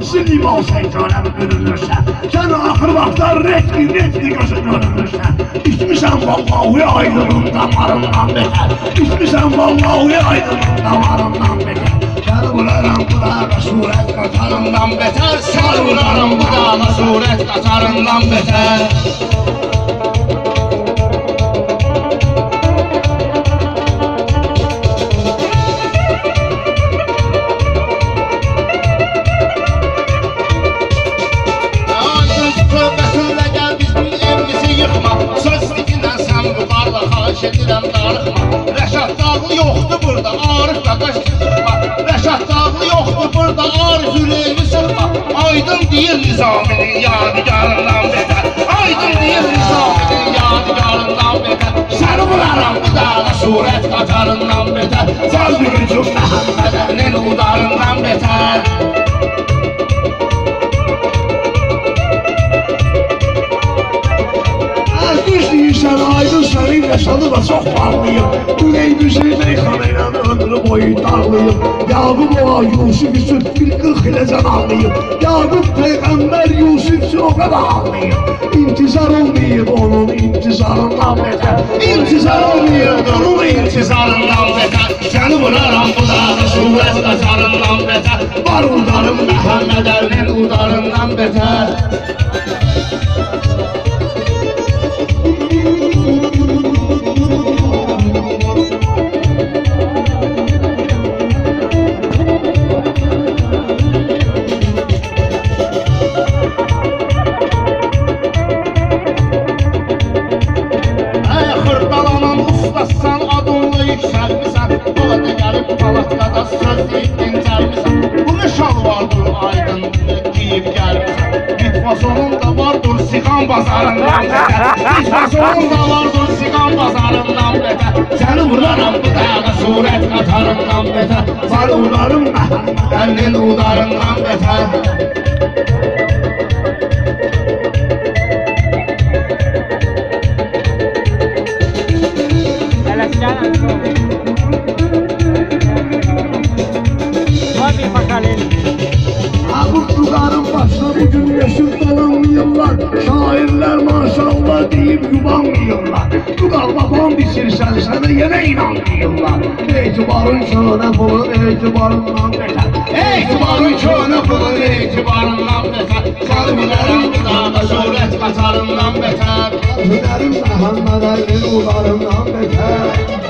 Silima şeytanım görünürse, sen ahır vaxtlar retki gözün görünürse, içmişəm vallahi aydının damarından beter, içmişəm vallahi aydının damarından beter. Səni vuraram bu dağa surət qatarından beter, səni vuraram bu dağa surət qatarından beter. Edirəm darıxma, Rəşad dağlı yoxdur burada, Arif qaqaş çıxma. Rəşad dağlı yoxdur burada, Arif ürəyini sıxma. Aydın deyil Nizaminin yadigarından betər, Aydın deyil Nizaminin yadigarından betər. Səni vuraram bu dağa surət qatarından betər, Cazlı gücüm Məhəmməd Əlinin udarından betər. Sen aydın senin yaşadı da çok parlıyım. Bu neydi şeyde kanıyla ömrü boyu darlıyım. Yakup oğa Yusuf Yusuf bir 40 ile cananlıyım. Yakup peygamber Yusuf çok ağlıyım. İntizar olmayıp onun intizarından beter, İntizar olmayıp onun intizarından beter. Seni vuraram bu dağı surət qatarından beter, Var udarım Məhəmməd Əlinin udarından beter. Sen adınla yükselmişsen, Polat'a gelip Polat'la söz deyip dincəlmişsən. Bu ne şalvardır aydın giyip gelmişsən. Bitfasonun da vardır sigan bazarından beter, Bitfasonun da vardır sigan bazarından beter. Seni vuraram bu dağa surət qatarından beter, Səni vurarım Məhəmməd Əlinin udarından beter. Mutluların başına bugün yaşım dolanmıyorlar, şairler maşallah deyip yubanmıyorlar. Bu kalba ban biçirsen sana yine inanmıyorlar. Etibarın köne bulun etibarından beter, Etibarın köne bulun etibarından beter. Səni vuraram bu dağa surət qatarından beter, Hünerim Məhəmməd Əlinin ularından beter.